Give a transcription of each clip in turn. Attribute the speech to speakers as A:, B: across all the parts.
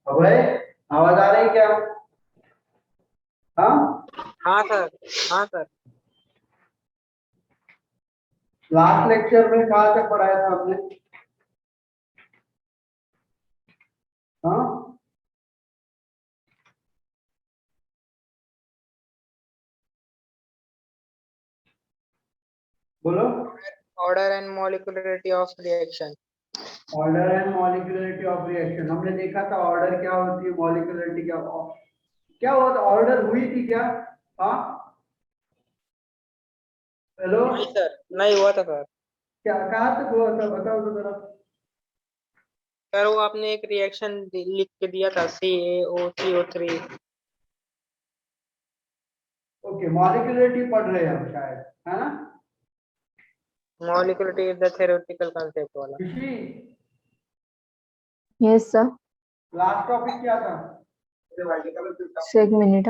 A: अभय, आवाज आ रही क्या? हाँ।
B: हाँ सर। हाँ सर।
A: लास्ट लेक्चर में कहाँ तक पढ़ाया था हमने? हाँ, बोलो।
B: Order and molecularity of reaction.
A: Order and molecularity of reaction हमने देखा था। ऑर्डर क्या होती है, मॉलिक्यूलरिटी क्या, क्या हुआ था? ऑर्डर हुई थी क्या? हाँ, हेलो।
B: नहीं सर, नहीं हुआ था सर।
A: क्या, कहाँ तक हुआ था बताओ तो जरा।
B: सर वो आपने एक रिएक्शन लिख के दिया था, CaO3O3।
A: ओके, मॉलिक्यूलरिटी पढ़ रहे हैं हम शायद, है ना?
B: Molecularity is the theoretical concept वाला।
A: खुशी,
C: यस सर।
A: लास्ट टॉपिक क्या था?
C: एक मिनट।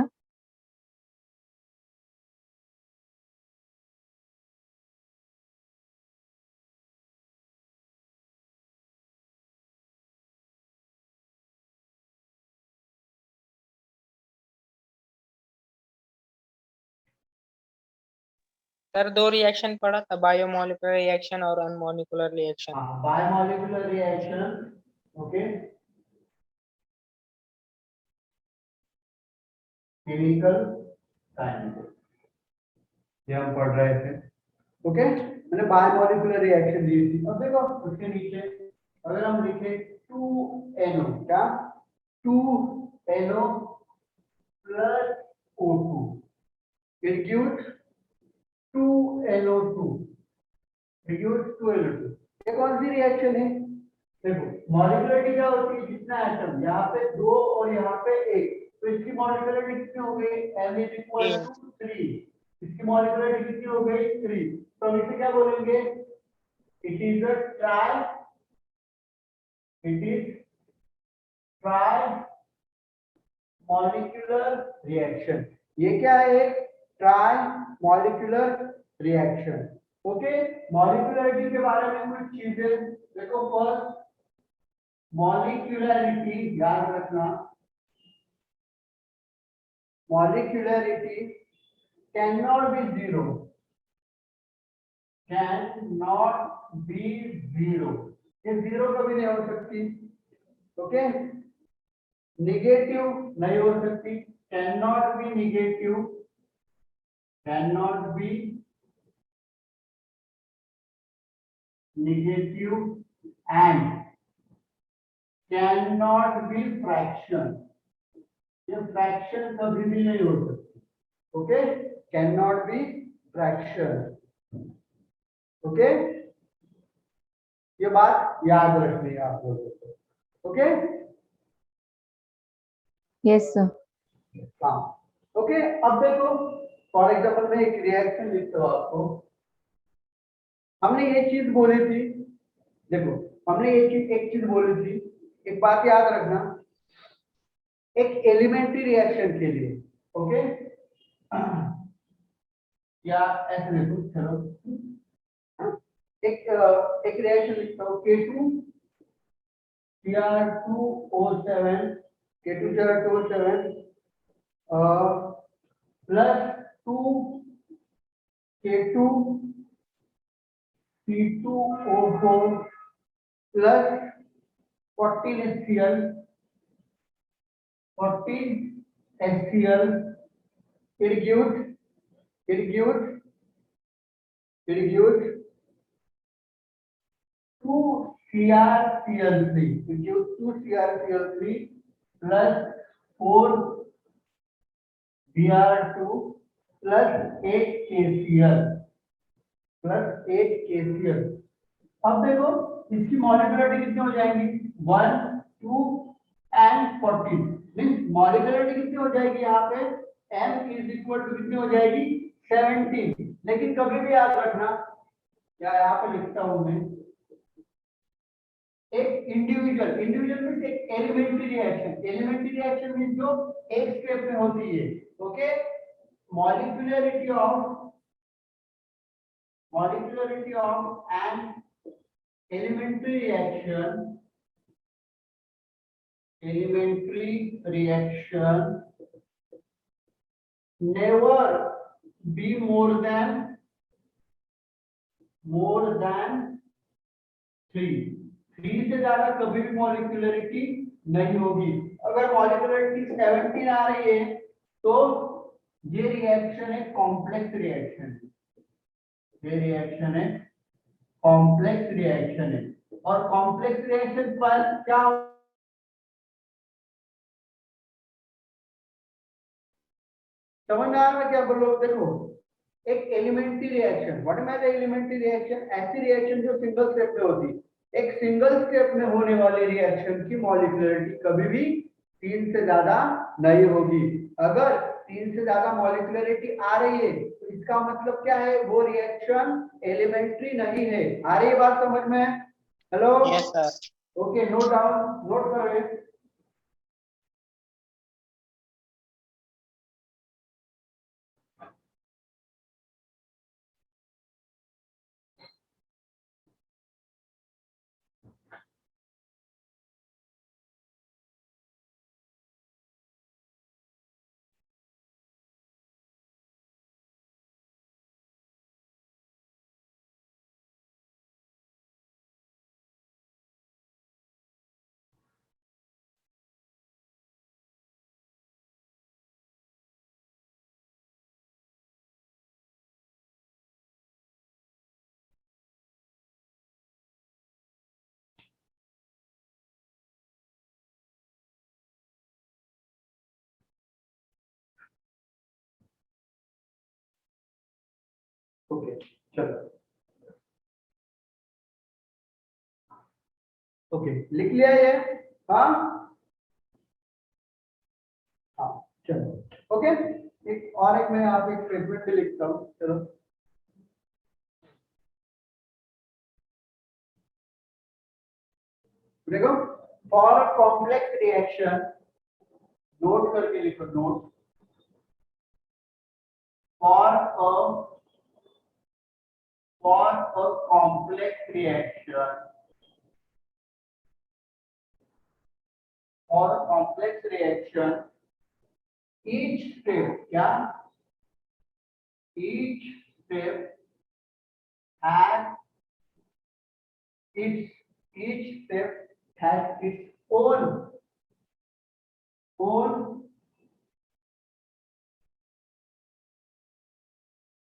B: सर दो रिएक्शन पढ़ा था, बायोमोलिकुलर रिएक्शन और अनमोलिकुलर रिएक्शन।
A: हाँ, biomolecular reaction. Okay, chemical kinetics, ये हम पढ़ रहे थे। ओके, मैंने बायोमॉलिक्यूलर रिएक्शन दी थी। अब देखो उसके नीचे अगर हम लिखे 2NO, क्या 2NO plus O2, it gives 2NO2, it gives 2NO2। ये कौन सी रिएक्शन है? देखो मॉलिक्यूलरिटी क्या होती है, जितना एटम यहाँ पे दो और यहाँ पे एक, तो इसकी मॉलिक्यूलरिटी कितनी हो गई? m इज इक्वल
B: तीन।
A: टू 3। इसकी मॉलिक्यूलरिटी कितनी हो गई? 3। तो हम इसे क्या बोलेंगे? It is a try, it is try molecular reaction. ये क्या है? एक try molecular reaction. Okay, molecularity के बारे में कुछ चीजें देखो। फर्स्ट, मॉलिक्यूलरिटी याद रखना, molecularity can not B zero, can not B zero. ये जीरो कभी नहीं हो सकती। ओके, निगेटिव नहीं हो सकती, can not B negative, can not B negative, and can not B fraction. ये फ्रैक्शन कभी भी नहीं हो सकती। Okay, can not B fraction. Okay, ये बात याद रखनी है आप लोगों को। Okay,
C: yes sir.
A: हाँ। ओके, अब देखो फॉर एग्जांपल मैं एक रिएक्शन लिखता हूँ आपको। हमने ये चीज बोली थी, देखो हमने एक चीज बोली थी, एक बात याद रखना, एक एलिमेंट्री रिएक्शन के लिए। ओके, या ऐसे देखो, चलो एक रिएक्शन लिखता हूँ, K2Cr2O7, K2Cr2O7 plus 2K2C2O4 plus 14HCl, 14HCl, it gives it gives it gives 2CrCl3, it gives 2CrCl3 plus 4Br2 plus 8KCl plus 8KCl। अब देखो इसकी मॉलिक्यूलरिटी कितनी हो जाएंगी? 1, 2 एंड 14। मींस मॉलिक्यूलरिटी कितनी हो जाएगी यहाँ पे? m इज इक्वल टू कितनी हो जाएगी? 17। लेकिन कभी भी याद रखना, क्या यहाँ पे लिखता हूं मैं, एक इंडिविजुअल इंडिविजुअल मींस एक elementary reaction, elementary reaction means जो एक स्टेप में होती है। Okay, molecularity of an elementary reaction, elementary reaction never be more than 3 से ज्यादा कभी भी मॉलिक्यूलरिटी नहीं होगी। अगर मॉलिक्यूलरिटी 17 आ रही है तो ये रिएक्शन है कॉम्प्लेक्स रिएक्शन, ये रिएक्शन है कॉम्प्लेक्स रिएक्शन है। और कॉम्प्लेक्स रिएक्शन पर क्या समझ में आ रहा है क्या बोल रहे हो? देखो एक elementary reaction, what is the elementary reaction? ऐसी रिएक्शन जो सिंगल स्टेप में होती। एक सिंगल स्टेप में होने वाली रिएक्शन की मॉलिक्यूलरिटी कभी भी 3 से ज्यादा नहीं होगी। अगर 3 से ज्यादा मॉलिक्यूलरिटी आ रही है तो इसका मतलब क्या है? वो रिएक्शन एलिमेंट्री नहीं है। आ रही है बात समझ में? Hello,
B: yes sir.
A: Okay, note down, note करो। ओके चलो, ओके लिख लिया ये? हाँ हाँ चलो ओके। एक और एक मैं यहाँ पे एक स्टेटमेंट भी लिखता हूँ। चलो देखो, फॉर कॉम्प्लेक्स रिएक्शन, नोट करके लिखो, note, for a complex reaction, for a complex reaction, each step क्या? Each step has its own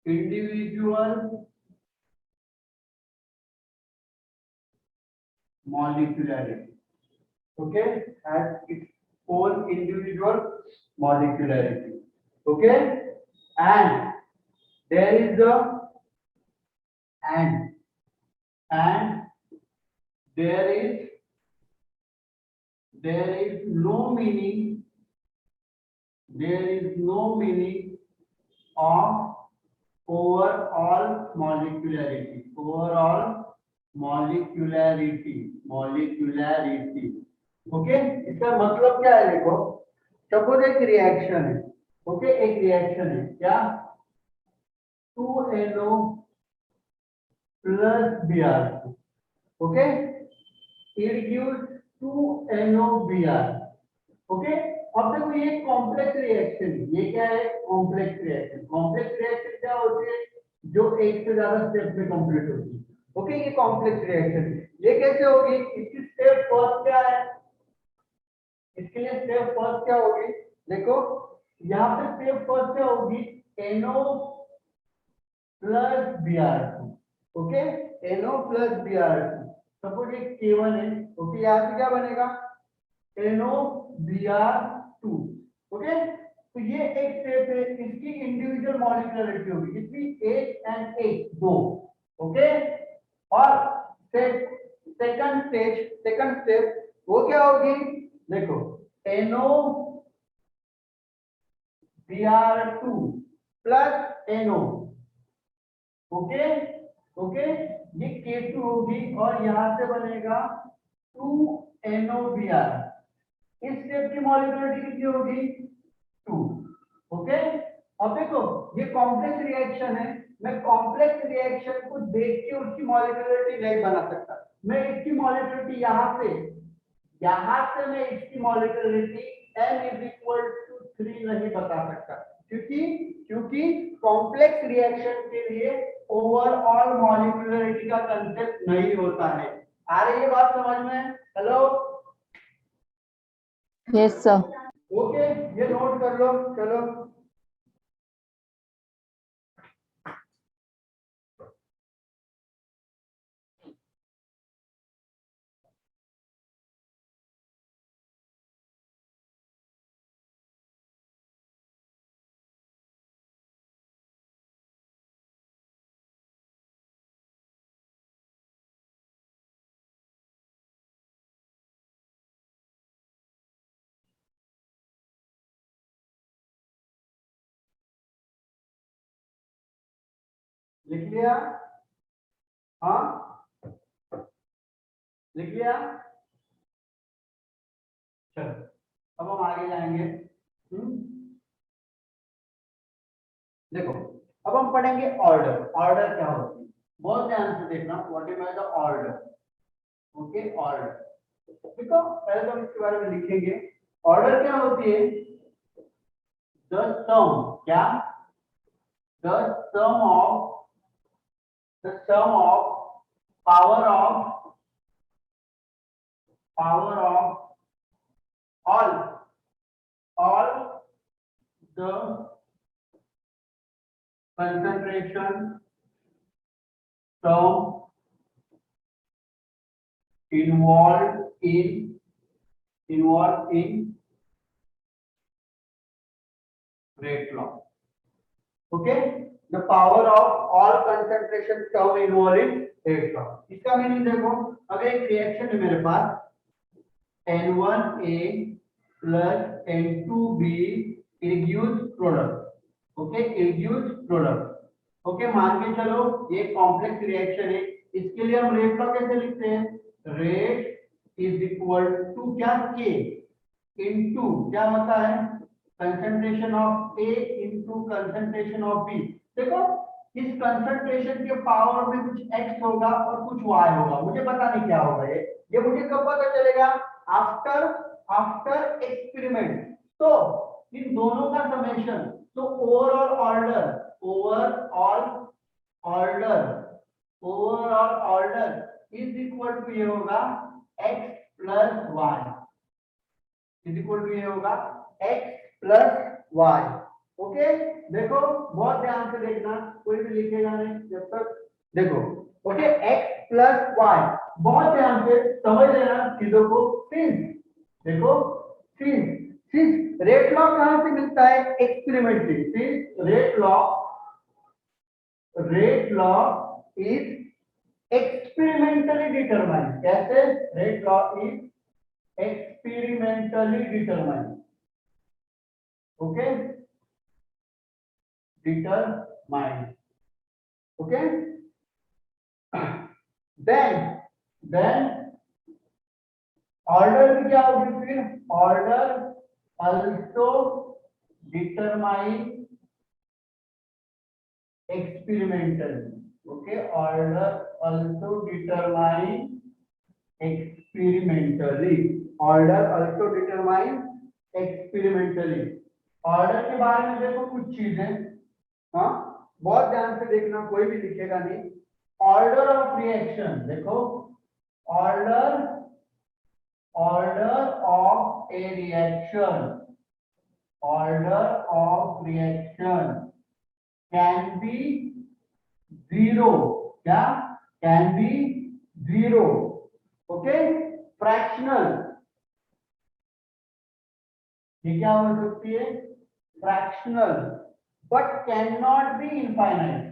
A: individual molecularity. Okay, has its own individual molecularity. Okay, and there is the and there is no meaning of overall molecularity. Okay, इसका मतलब क्या है? देखो suppose एक reaction है, okay, एक reaction है क्या? 2NO plus Br2, okay, it gives 2NO Br, okay. अब देखो ये कॉम्प्लेक्स रिएक्शन, ये क्या है? Complex reaction. कॉम्प्लेक्स रिएक्शन क्या होती है? जो एक से ज्यादा स्टेप में कंप्लीट होती है, ओके, ये कॉम्प्लेक्स रिएक्शन। ये कैसे होगी? इसकी स्टेप फर्स्ट क्या है? इसके लिए स्टेप फर्स्ट क्या होगी? देखो यहाँ पे स्टेप फर्स्ट क्या होगी? NO plus Br2, okay, NO plus Br2। Suppose ये K1 है, ओके, यहाँ से क्या बनेगा? NOBr2, okay. तो ये एक स्टेप है, इसकी इंडिविजुअल मॉलिक्यूलरिटी होगी, इसकी 8 and 8 2, ओके। और सेकंड स्टेप वो क्या होगी? देखो NOBr2 plus NO, ओके, ये K2 होगी और यहां से बनेगा 2NOBr। इस स्टेप की मॉलिक्यूलरिटी कितनी होगी? 2, ओके। अब देखो ये कॉम्प्लेक्स रिएक्शन है, मैं कॉम्प्लेक्स रिएक्शन को देख के उसकी मॉलिक्यूलरिटी नहीं बना सकता। मैं इसकी मॉलिक्यूलरिटी यहां से यहाँ से मैं इसकी molecularity n is equal to 3 नहीं बता सकता, क्योंकि कॉम्प्लेक्स रिएक्शन के लिए ओवरऑल मॉलिक्यूलरिटी का कंसेप्ट नहीं होता है। आ रही है बात समझ में? Hello,
C: yes sir.
A: ओके, ये नोट कर लो। चलो, लिख लिया? हाँ, लिख लिया? चलो, अब हम आगे जाएंगे। देखो, अब हम पढ़ेंगे ऑर्डर। ऑर्डर क्या होती है, बहुत ध्यान से देखना। What is the order? Okay, order देखो, पहले तो हम इसके बारे में लिखेंगे। ऑर्डर क्या होती है? द सम, क्या? The sum of, the sum of power of all the concentration term involved in rate law. Okay, the power of all concentration term involved in rate law. इसका मीनिंग देखो, अगर एक reaction है मेरे पास N1A plus N2B gives product. Okay, gives product. Okay, मान के चलो ये कॉम्प्लेक्स रिएक्शन है, इसके लिए हम रेट लॉ कैसे लिखते हैं? रेट इज इक्वल टू क्या? के इनटू क्या होता है? Concentration of A into concentration of B. देखो, इस कंसंट्रेशन के पावर में कुछ x होगा और कुछ y होगा, मुझे पता नहीं क्या होगा। ये मुझे कब पता चलेगा? After experiment. तो इन दोनों का समेशन, तो overall order is equal to ये होगा x plus Y, is equal to ये होगा x प्लस वाई। ओके, देखो बहुत ध्यान से देखना, कोई भी लिखेगा नहीं जब तक। देखो, ओके, x प्लस वाई, बहुत ध्यान से समझ लेना चीजों को। सिंस, देखो, सिंस रेट लॉ कहां से मिलता है? एक्सपेरिमेंट से। Since rate law is experimentally determined. कैसे? Rate law is experimentally determined. Okay, determined. Okay, then order भी क्या होगी फिर? Order also determine experimentally. Okay, order also determine experimentally. Order also determine experimentally. Order के बारे में देखो कुछ चीजें, हाँ, बहुत ध्यान से देखना, कोई भी लिखेगा नहीं। ऑर्डर ऑफ रिएक्शन, देखो, order of a reaction, order of reaction can be zero. क्या? Can be zero. Okay, fractional, ये क्या हो सकती है? Fractional, but can not be infinite,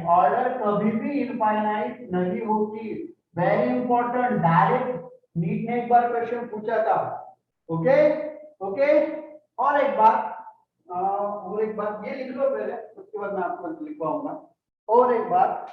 A: order कभी भी इनफाइनाइट नहीं होती। वेरी इंपॉर्टेंट, डायरेक्ट नीट ने एक बार क्वेश्चन पूछा था। ओके, ओके, और एक बात ये लिख लो पहले, उसके बाद मैं आपको लिखवाऊंगा। और एक बात,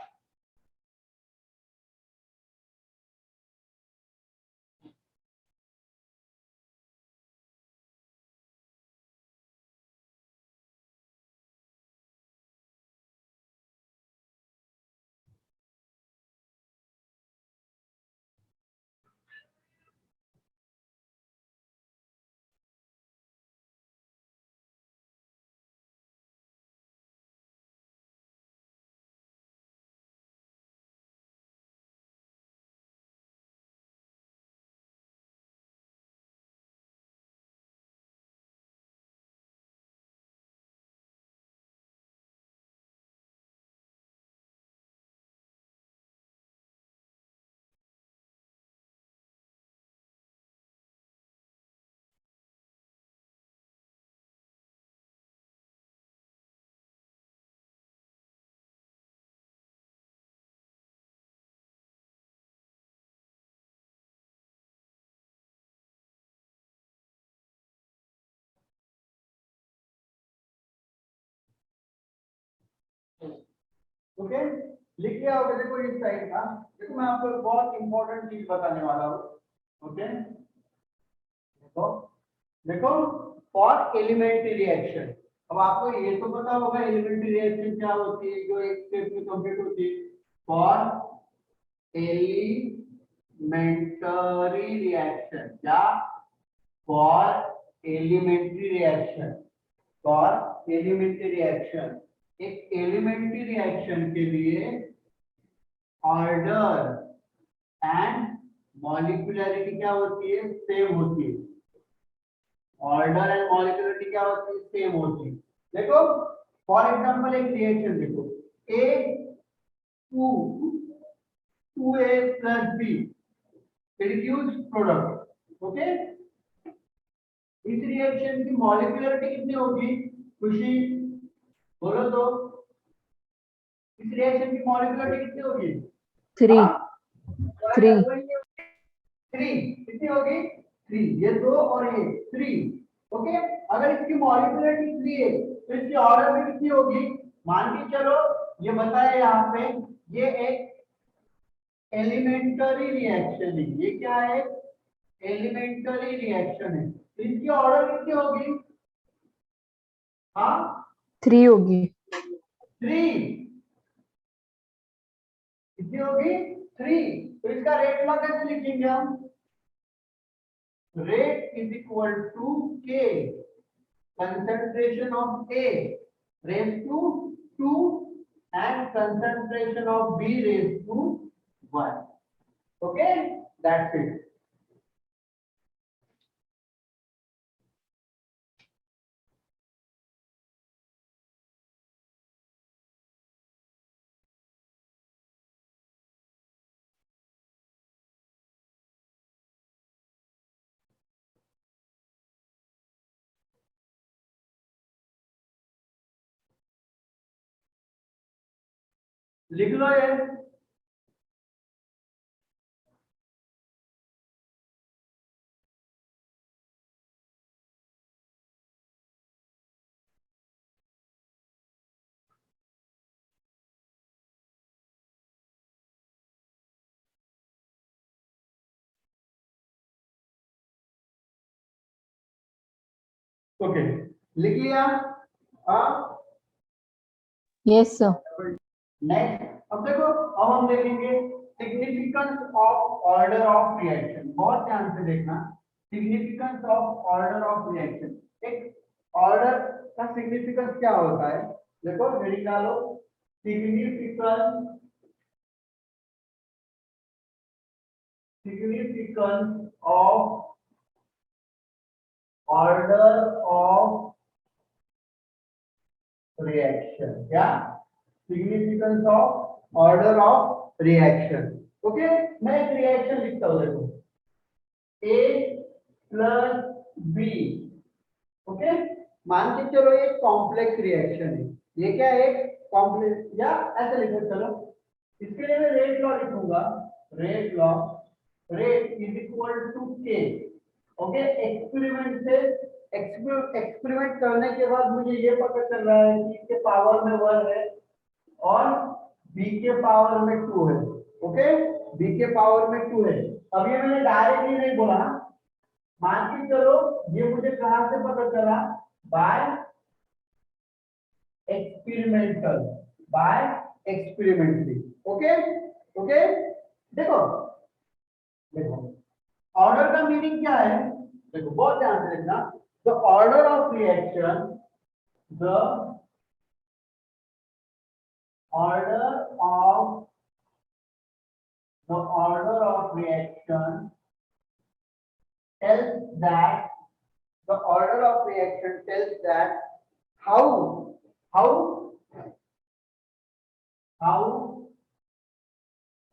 A: ओके, लिख लिया होगा। देखो इस साइड का, देखो मैं आपको एक बहुत इंपॉर्टेंट चीज बताने वाला हूँ। ओके, देखो देखो फॉर एलिमेंट्री रिएक्शन, अब आपको ये तो पता होगा एलिमेंट्री रिएक्शन क्या होती है, जो एक स्टेप में कंप्लीट होती है। फॉर एलिमेंटरी रिएक्शन या for elementary reaction, for elementary reaction, एक एलिमेंट्री रिएक्शन के लिए ऑर्डर एंड मॉलिक्यूलरिटी क्या होती है, सेम होती है। ऑर्डर एंड मॉलिक्यूलरिटी क्या होती है, सेम होती है। देखो फॉर एग्जांपल एक रिएक्शन देखो, A 2A plus B reduce product. Okay, इस रिएक्शन की मॉलिक्यूलरिटी कितनी होगी, खुशी बोलो तो, इस रिएक्शन की मॉलिक्यूलरिटी कितनी होगी,
C: 3 3
A: 3 कितनी होगी, 3, ये 2 और ये 3। ओके, अगर इसकी मॉलिक्यूलरिटी 3 है तो इसकी ऑर्डर भी कितनी होगी, मान के चलो ये बताया यहाँ पे, ये एक एलिमेंटरी रिएक्शन है। ये क्या है, एलिमेंटरी रिएक्शन है, तो इसकी ऑर्डर कितनी होगी, हाँ
C: 3 होगी।
A: 3 कितनी होगी, 3। तो इसका रेट लॉ कैसे लिखेंगे हम, rate is equal to K concentration of A raised to 2 and concentration of B raised to 1. Okay, that's it. लिख लो ये, ओके लिख लिया। हाँ
C: यस सर।
A: नेक्स्ट, अब देखो अब हम देखेंगे significance of order of reaction. बहुत ध्यान से देखना, significance of order of reaction. एक ऑर्डर का सिग्निफिकेंस क्या होता है, देखो हेडिंग डालो, significance significance of order of reaction, क्या significance of order of reaction. Okay, मैं एक रिएक्शन लिखता हूं, देखो A प्लस B। ओके, मान के चलो ये कॉम्प्लेक्स रिएक्शन है, ये क्या है, कॉम्प्लेक्स, या ऐसे लिखो चलो, इसके लिए मैं रेट लॉ लिखूंगा, rate law, rate is equal to K। Okay, experiment से एक्सपेरिमेंट करने के बाद मुझे ये पता चल रहा है कि इसके पावर में 1 है और B के पावर में 2 है। ओके, B के पावर में 2 है। अब ये मैंने डायरेक्टली नहीं बोला, मान के चलो ये मुझे कहां से पता चला, by experimental, by experimentally. Okay okay, देखो देखो ऑर्डर का मीनिंग क्या है, देखो बहुत ध्यान से देखना, the order of reaction, the order of the order of reaction tells that the order of reaction tells that how how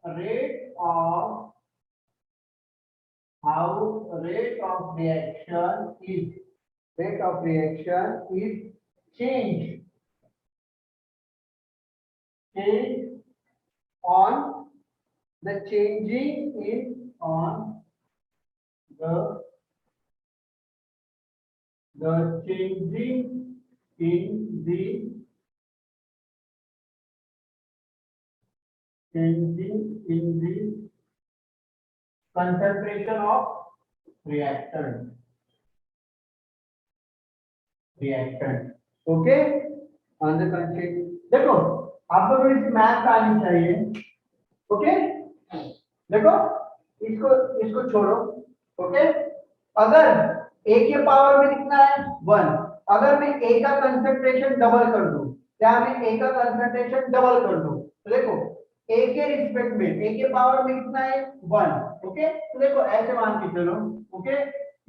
A: rate of how rate of reaction is changed on the changing in on the changing in the changing in the concentration of reactant. Okay, on the consent. देखो आपको थोड़ी सी math आनी चाहिए। Okay, देखो इसको इसको छोड़ो। Okay, अगर a के पावर में कितना है 1, अगर मैं a का कंसंट्रेशन डबल कर दूं, क्या मैं a का कंसंट्रेशन डबल कर दूं, तो देखो a के रिस्पेक्ट में a के पावर में कितना है 1। ओके, तो देखो ऐसे मान के चलो। ओके,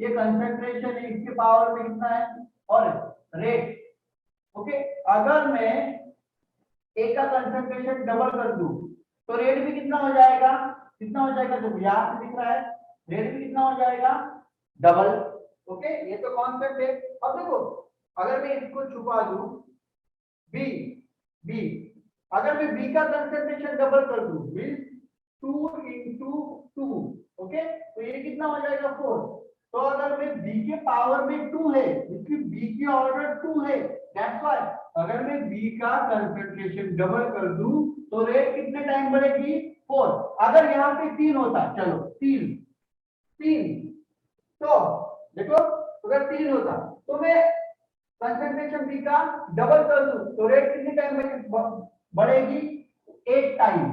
A: ये कंसंट्रेशन है, इसके पावर में कितना है और रेट। ओके, अगर मैं a का कंसंट्रेशन डबल कर दूं तो रेट भी कितना हो जाएगा, कितना हो जाएगा, जो यहाँ से दिख रहा है रेट भी कितना हो जाएगा डबल। ओके, ये तो कांस्टेंट है। अब देखो अगर मैं इसको छुपा दूं b, अगर मैं b का कंसंट्रेशन डबल कर दूं मींस 2 into 2। ओके, तो ये कितना हो जाएगा 4। तो अगर मैं b के पावर में 2 है, इसकी b की ऑर्डर 2 है, दैट्स व्हाई अगर मैं b का कंसंट्रेशन डबल कर दूं तो रेट कितने टाइम बढ़ेगी 4। अगर यहाँ पे 3 होता, चलो 3 तो देखो अगर 3 होता तो मैं कंसंट्रेशन b का डबल कर दूं तो रेट कितने टाइम बढ़ेगी 8 टाइम।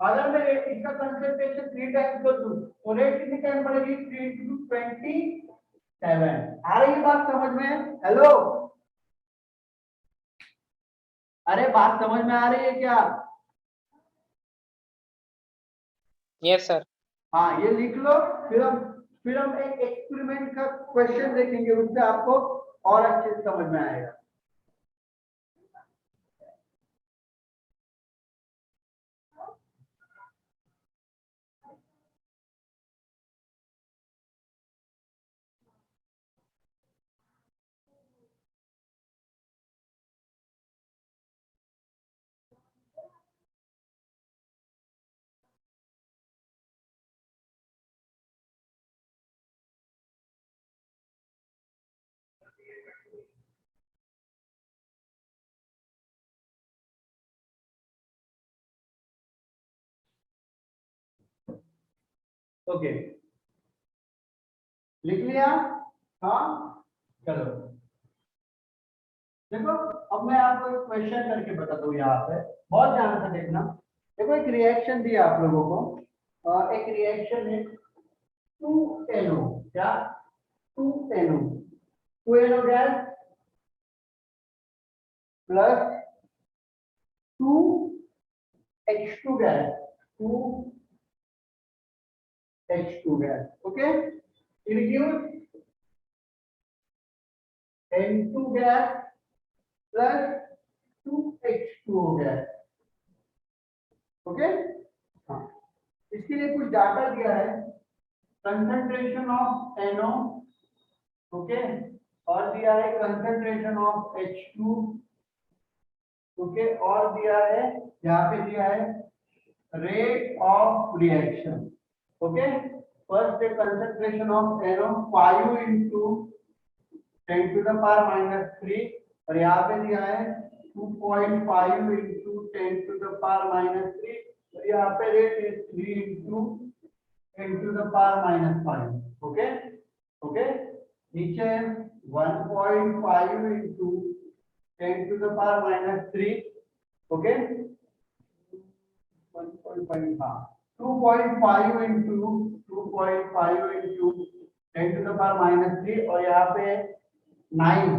A: अगर मैं इसका कंसंट्रेशन 3 टाइम कर दूं तो रेट कितने टाइम बढ़ेगी 3 into 27। आ रही है बात समझ में? हेलो, अरे बात समझ में आ रही है क्या?
B: Yes sir.
A: हाँ, ये लिख लो। फिर हम एक एक्सपेरिमेंट का क्वेश्चन देखेंगे, उससे आपको और अच्छे से समझ में आएगा। ओके, लिख लिया? हाँ, चलो देखो अब मैं आपको एक क्वेश्चन करके बताता हूँ। यहाँ पे बहुत ध्यान से देखना। देखो एक रिएक्शन दिया आप लोगों को, एक रिएक्शन है 2NO, क्या 2NO gas plus 2H2 gas, 2H2 gas. Okay, reduce N2 gas plus 2H2O gas. Okay, हाँ, इसके लिए कुछ डाटा दिया है, कंसंट्रेशन ऑफ NO, ओके, और दिया है कंसंट्रेशन ऑफ H2, ओके, और दिया है यहाँ पे दिया है rate of reaction. Okay, first है concentration of NO 5 into 10 to the power minus 3, और यहाँ पे दिया है 2.5 into 10 to the power minus 3, और यहाँ पे रेट है 3 into 10 to the power minus 5। Okay, okay, नीचे 1.5 into 10 to the power minus 3, okay, 1.5, हाँ, 2.5 into 10 to the power minus 3, और यहाँ पे 9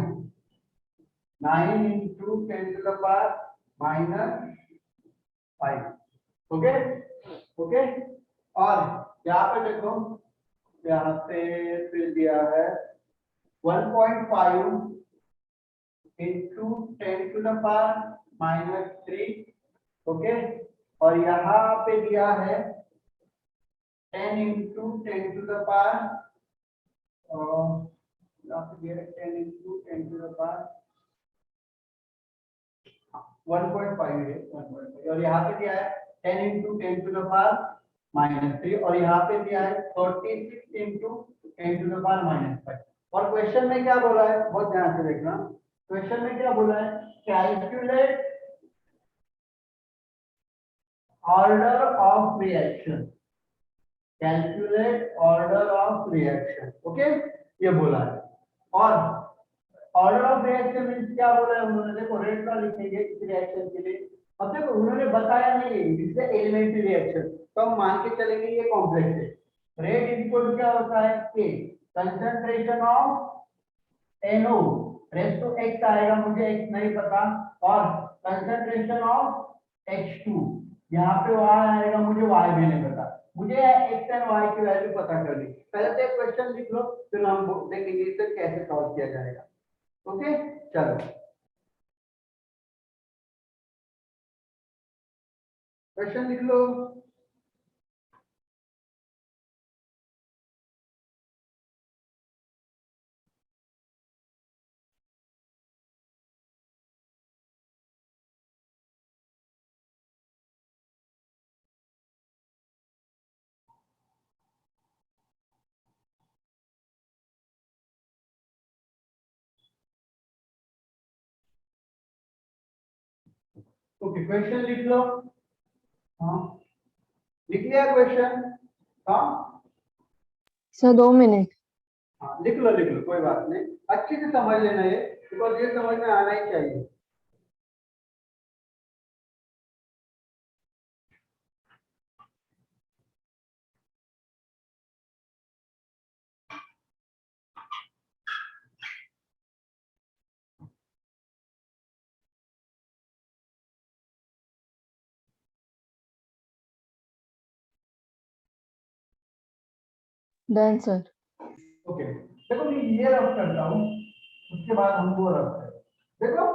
A: into 10 to the power minus 5। Okay, okay, और यहाँ पे देखो, यहाँ पे फिर दिया है 1.5 into 10 to the power minus 3। Okay, और यहाँ पे दिया है 10 into 10 to the power, यहाँ पे दिया है 10 into 10 to the power 1.5 है, 1.5, और यहाँ पे दिया है 10 into 10 to the power minus 3, और यहाँ पे दिया है 36 into 10 to the power minus 5। और क्वेश्चन में क्या बोला है, बहुत ध्यान से देखना। क्वेश्चन में क्या बोला है, calculate order of reaction, calculate order of reaction, okay, ये बोला है। और ऑर्डर ऑफ रिएक्शन मींस क्या बोला है उन्होंने, देखो रेट लॉ लिखेंगे इस रिएक्शन के लिए। अब देखो उन्होंने बताया नहीं है इससे एलिमेंट्री रिएक्शन, तो हम मान के चलेंगे ये कॉम्प्लेक्स है। रेट इक्वल टू क्या होता है, K concentration of NO raise to x आएगा, मुझे x नहीं पता, और कंसंट्रेशन ऑफ H2 यहाँ पे y आएगा, मुझे y भी नहीं पता, मुझे x एंड y की वैल्यू पता करनी। पहले तो एक क्वेश्चन लिख लो, फिर हम देखेंगे इसे कैसे सॉल्व किया जाएगा। ओके चलो क्वेश्चन लिख लो। ओके क्वेश्चन लिख लो। हाँ लिख लिया क्वेश्चन। हाँ
C: सर 2 मिनट।
A: हाँ लिख लो कोई बात नहीं, अच्छे से समझ लेना ये, बिकॉज ये समझ में आना ही चाहिए।
C: Done sir.
A: ओके देखो मैं ये रफ करता हूँ, उसके बाद हम वो रफ करें। देखो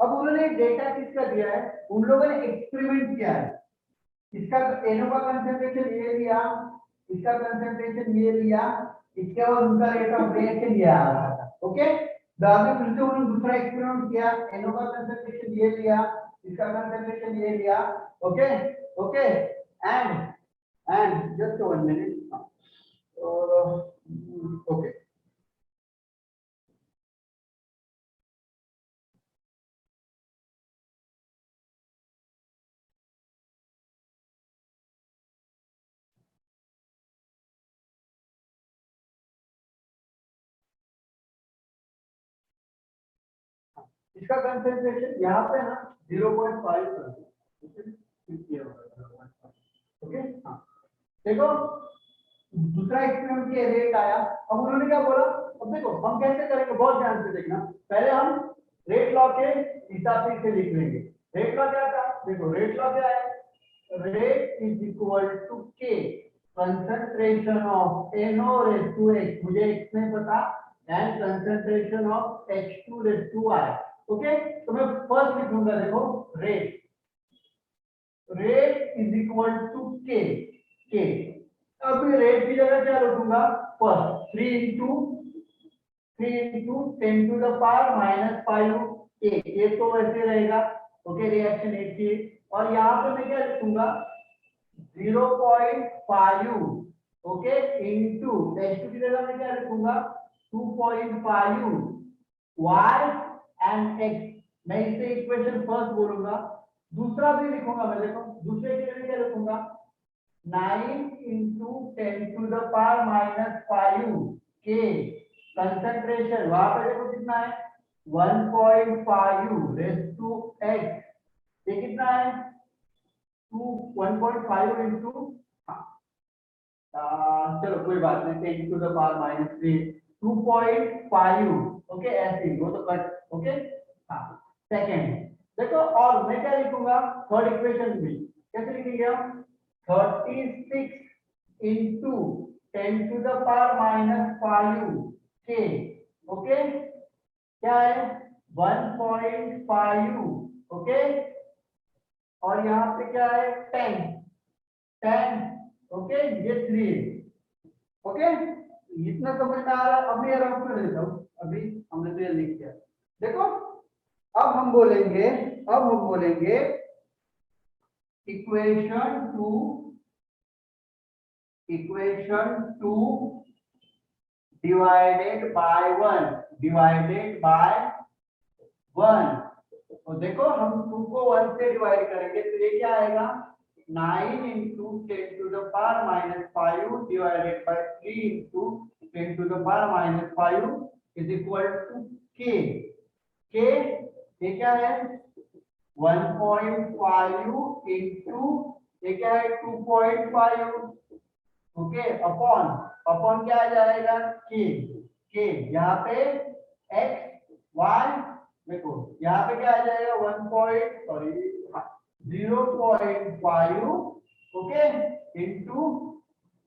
A: अब उन्होंने डेटा किसका दिया है, उन लोगों ने एक्सपेरिमेंट किया है, इसका NO का कंसंट्रेशन ये लिया, इसका कंसंट्रेशन ये लिया, इसके बाद उनका रेट ऑफ रिएक्शन ये आ रहा था। ओके बाद में फिर से उन्होंने दूसरा एक्सपेरिमेंट किया, NO का कंसंट्रेशन ये लिया, इसका कंसंट्रेशन ये लिया। Okay okay and just 1 minute. और ओके इसका कंसंट्रेशन यहाँ पे ना 0.5 ओके। हाँ देखो दूसरा एक्सपेरिमेंट के रेट आया, अब उन्होंने क्या बोला, अब देखो हम कैसे करेंगे बहुत ध्यान से देखना, पहले हम रेट लॉ के हिसाब से इसे लिख लेंगे। रेट लॉ क्या था, देखो रेट लॉ क्या है, rate is equal to K concentration of NO raise to x, मुझे x नहीं पता, and concentration of H2 raise to I। Okay तो मैं फर्स्ट लिखूंगा, देखो रेट इज इक्वल टू के। अब मैं रेट की जगह क्या रखूंगा, first 3 into 10 to the power -5 के, ये तो वैसे रहेगा। ओके रिएक्शन एक की, और यहाँ पे मैं क्या लिखूंगा 0.5 ओके इनटू H2 की जगह मैं क्या लिखूंगा 2.5 y एंड x। मैं इसे इक्वेशन फर्स्ट बोलूंगा, दूसरा भी लिखूंगा मैं, देखो दूसरे के लिए क्या लिखूंगा 9 into 10 to the power -5 के कंसंट्रेशन, वहां पे देखो कितना है 1.5 रेज टू x, ये कितना है 1.5 into, चलो कोई बात नहीं 10 to the power -3 2.5 ओके ऐसे वो तो कट। ओके हाँ सेकंड देखो, और मैं क्या लिखूंगा थर्ड इक्वेशन भी कैसे लिखेंगे हम 36 into 10 to the power -5 के, ओके क्या है 1.5 ओके, और यहाँ पे क्या है 10 ओके ये 3 ओके। इतना समझ में आ रहा है, अब मैं रफ कर देता हूँ, अभी हमने तो ये लिख दिया। देखो अब हम बोलेंगे इक्वेशन टू डिवाइडेड बाय 1। तो देखो हम 2 को 1 से डिवाइड करेंगे तो ये क्या आएगा 9 into 10 to the power minus 5 divided by 3 into 10 to the power minus 5 is equal to k. k ये क्या है 1.5 into ये क्या है 2.5 ओके अपॉन क्या आ जाएगा k यहाँ पे x y देखो यहाँ पे क्या आ जाएगा 0.5 okay into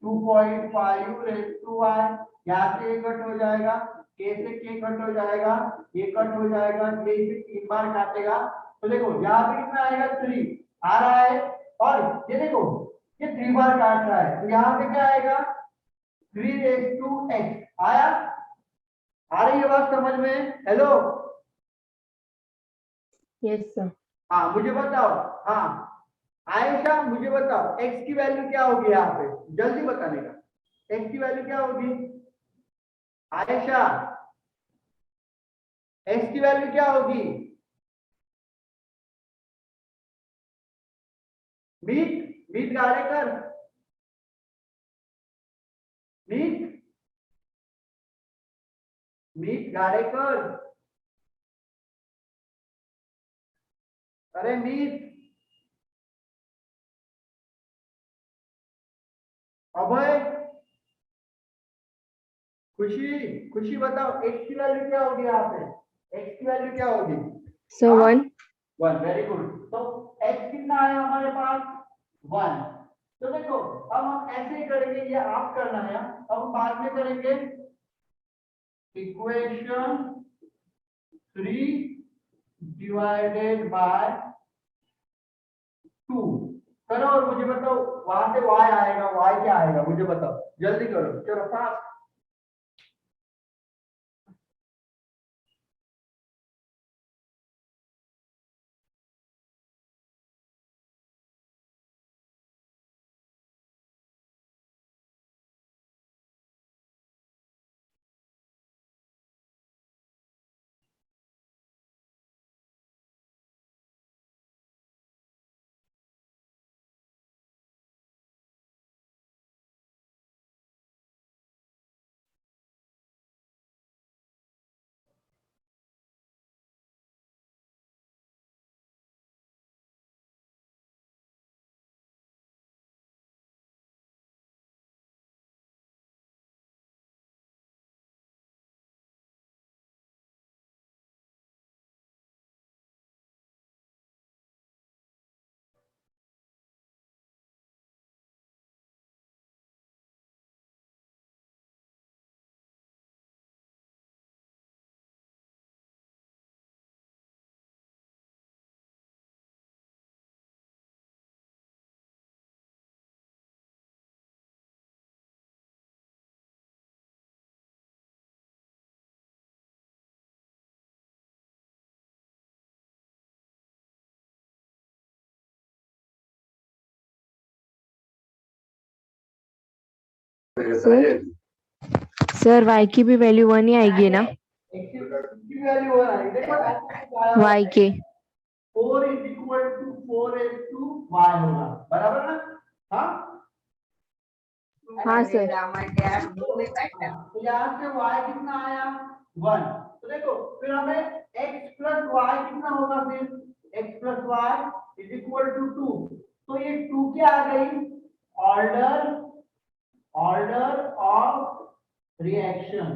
A: 2.5 raise to y यहाँ से ये कट हो जाएगा k से k कट हो जाएगा ये कट हो जाएगा k से 3 बार काटेगा तो देखो यहाँ पे कितना आएगा 3 आ रहा है और ये देखो ये 3 बार काट रहा है तो यहाँ पे क्या आएगा 3 रेज़ टू x आया आ रही है बात समझ में हेलो
C: Yes, sir.
A: हाँ मुझे बताओ हाँ आयशा मुझे बताओ x की वैल्यू क्या होगी यहाँ पे जल्दी बताने का x की वैल्यू क्या होगी आयशा x की वैल्यू क्या होगी मीट गाड़े कर मीट गाड़े कर अरे मीट अभय खुशी बताओ x की वैल्यू क्या होगी यहाँ पे x की वैल्यू क्या होगी
C: So 1.
A: 1 वेरी गुड तो x कितना आया हमारे पास 1 तो देखो अब हम ऐसे ही करेंगे ये आप करना है अब हम बाद में करेंगे इक्वेशन 3 डिवाइडेड बाय 2 करो और मुझे बताओ वहां से y आएगा y क्या आएगा मुझे बताओ जल्दी करो चलो फास्ट
C: सर y की भी वैल्यू 1 ही आएगी ना
A: की वैल्यू हो रहा है देखो
C: y के
A: 4 is equal to 4 is to y होगा बराबर ना हाँ
C: हाँ सर
A: तो यहाँ से y कितना आया 1 तो देखो फिर हमें x plus y कितना होगा फिर x plus y is equal to 2 तो ये 2 क्या आ गई ऑर्डर ऑफ रिएक्शन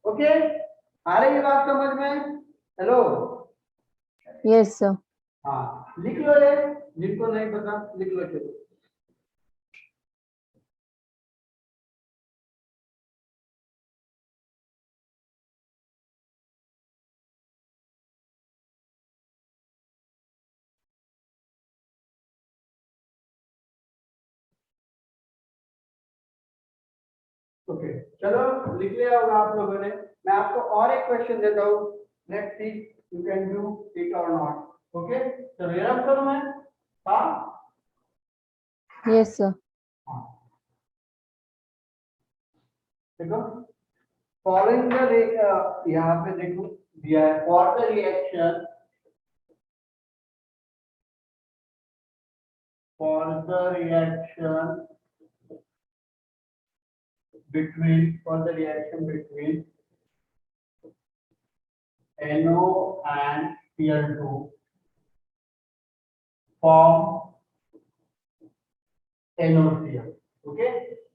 A: ओके आ रही है बात समझ में हेलो
C: यस सर
A: हाँ लिख लो ये जिनको नहीं पता लिख लो चलो ओके चलो लिख लिया होगा आप लोगों ने मैं आपको और एक क्वेश्चन देता हूँ let's see you can do it और नॉट ओके तो रन करूं मैं हाँ
C: यस सर
A: देखो फॉलोइंग द यहाँ पे देखो दिया है for the reaction for the reaction between NO and Cl2 form NOCl. Okay,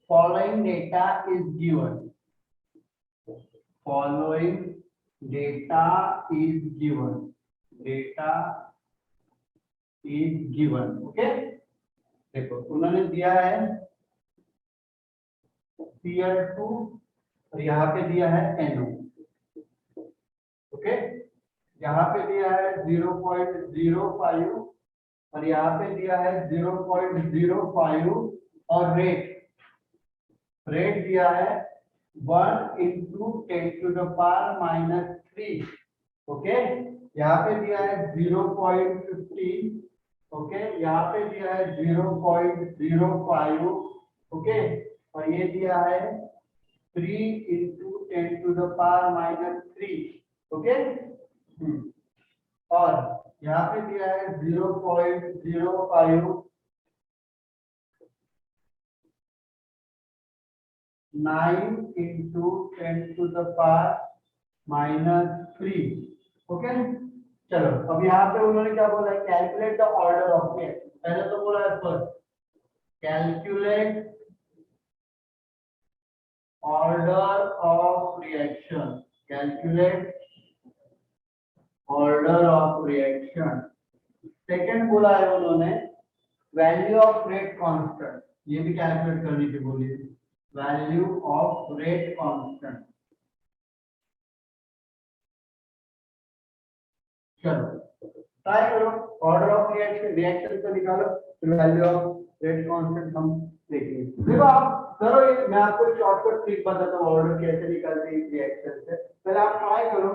A: following data is given. Following data is given. Data is given. Okay, देखो उन्होंने दिया है Cl2 और यहाँ पे दिया है NO. ओके, यहाँ पे दिया है 0.05 और यहाँ पे दिया है 0.05 और रेट दिया है 1 into 10 to the power minus 3. Okay, यहाँ पे दिया है 0.15. ओके, यहाँ पे दिया है 0.05. ओके, और ये दिया है 3 into 10 to the power minus 3. Okay, और यहाँ पे दिया है 0.05 9 into 10 to the power minus 3. Okay, चलो अब यहाँ पे उन्होंने क्या बोला है, calculate the order of reaction. पहले तो बोला है first calculate order of reaction. Calculate order of reaction. Second बोला है उन्होंने वैल्यू ऑफ रेट कांस्टेंट. ये भी कैलकुलेट करने की बोली है. Value of rate constant. चलो ट्राई करो, ऑर्डर ऑफ रिएक्शन को निकालो, फिर वैल्यू ऑफ रेट कांस्टेंट हम देखेंगे. देखो आप करो, ये मैं आपको शॉर्टकट ट्रिक बताता हूँ ऑर्डर कैसे निकालते हैं रिएक्शन से. पहले आप ट्राई करो.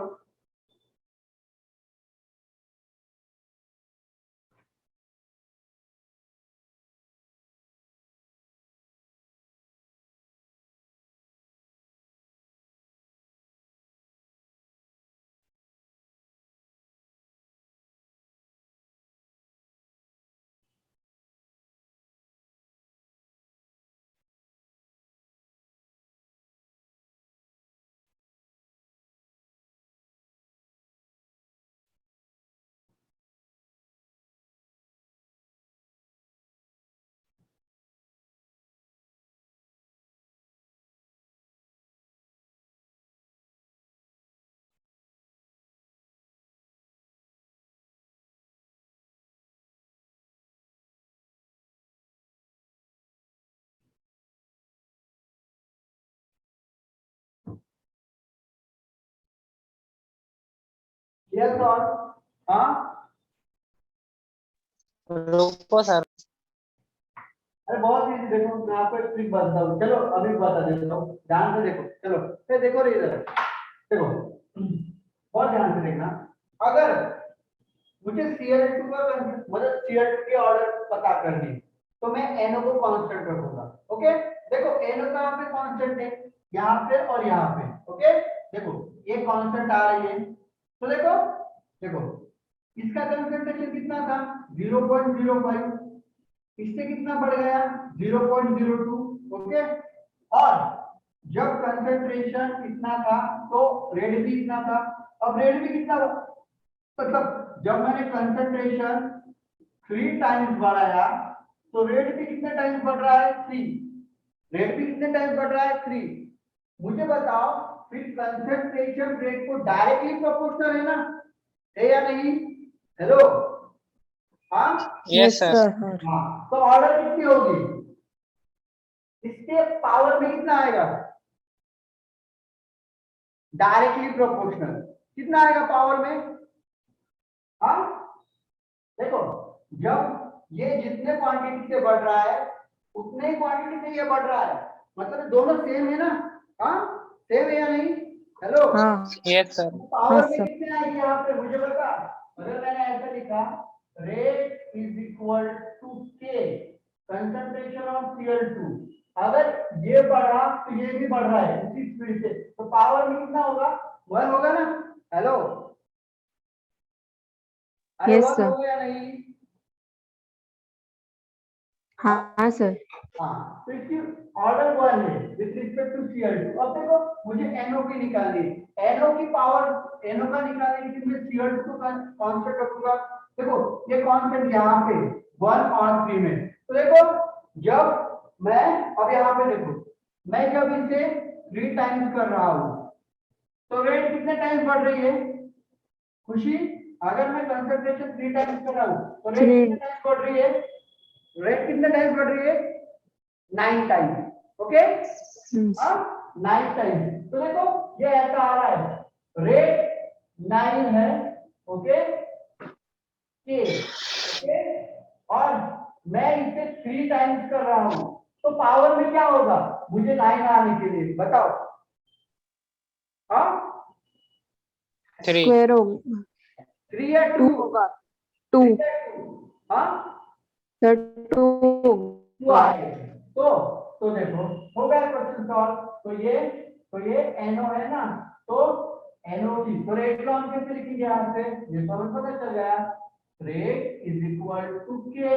A: यस और हाँ,
B: रुको सर.
A: अरे बहुत इजी. देखो मैं आपको एक ट्रिक बताता हूँ. चलो अभी बता देता हूँ, ध्यान से देखो. चलो ये देखो रे, इधर देखो, बहुत ध्यान से देखना. अगर मुझे Cl2 का मतलब Cl2 के ऑर्डर पता करनी है तो मैं NO को कांस्टेंट रखूंगा. ओके, देखो NO कहाँ पे कांस्टेंट है, यहाँ पे और यहाँ पे. ओके, देखो ये कांस्टेंट आ रही है तो देखो देखो इसका कंसंट्रेशन कितना था 0.05, इससे कितना बढ़ गया 0.02. ओके, और जब कंसंट्रेशन इतना था तो रेट भी इतना था. अब रेट भी कितना, मतलब जब मैंने कंसंट्रेशन 3 टाइम्स बढ़ाया तो रेट भी कितने टाइम्स बढ़ रहा है 3. रेट भी कितने टाइम्स बढ़ रहा है 3. मुझे बताओ फिर कंसंट्रेशन रेट को डायरेक्टली प्रोपोर्शनल है ना, है या नहीं? हेलो, हाँ
B: यस सर.
A: हाँ, तो ऑर्डर कितनी होगी, इसके पावर में कितना आएगा, डायरेक्टली प्रोपोर्शनल. कितना आएगा पावर में? हाँ देखो, जब ये जितने क्वांटिटी से बढ़ रहा है उतने ही क्वांटिटी से ये बढ़ रहा है, मतलब दोनों सेम है ना. हाँ सेम है या नहीं? हेलो,
C: हाँ.
B: Yes sir.
A: पावर
C: हाँ,
A: में
C: सर.
A: कितने आएगी यहाँ पे मुझे बता. अगर मैंने ऐसा लिखा rate is equal to K concentration of Cl2, अगर ये बढ़ा तो ये भी बढ़ रहा है उसी स्पीड से, तो पावर में कितना होगा 1 होगा ना. हेलो, अरे
C: Yes,
A: 1
C: sir.
A: होगा या नहीं?
C: हाँ सर।
A: हाँ, तो इसकी ऑर्डर 1 है विथ रिस्पेक्ट टू Cl2। अब देखो मुझे NO की निकालनी है, NO की पावर NO का निकालने के लिए मैं Cl2 को कांस्टेंट रखूंगा। देखो ये कांस्टेंट यहाँ पे 1 और 3 में, तो देखो जब मैं अब यहाँ पे देखो मैं जब इसे 3 टाइम्स कर रहा हूँ तो रेट कितने टाइम्स बढ़ रही है खुशी? अगर मैं कंसंट्रेशन 3 टाइम्स कर रहा हूँ तो रेट
C: Three.
A: कितने टाइम्स बढ़ रही है? रेट कितने टाइम्स बढ़ रही है? 9 टाइम्स। ओके, हाँ 9 टाइम्स। तो देखो ये ऐसा आ रहा है, रेट 9 है, ओके के, ओके, और मैं इसे 3 टाइम्स कर रहा हूं तो पावर में क्या होगा मुझे 9 आने के लिए बताओ? हाँ
B: 3
C: स्क्वायर होगा
A: 3 या 2
C: टू होगा टू
A: हाँ
C: सर टू
A: 2 आए तो देखो हो गया क्वेश्चन सॉल्व। तो ये NO है ना, तो NO की तो रेट लॉ हम कैसे लिखेंगे यहाँ से? ये तो हमें पता चल गया, रेट इज इक्वल टू के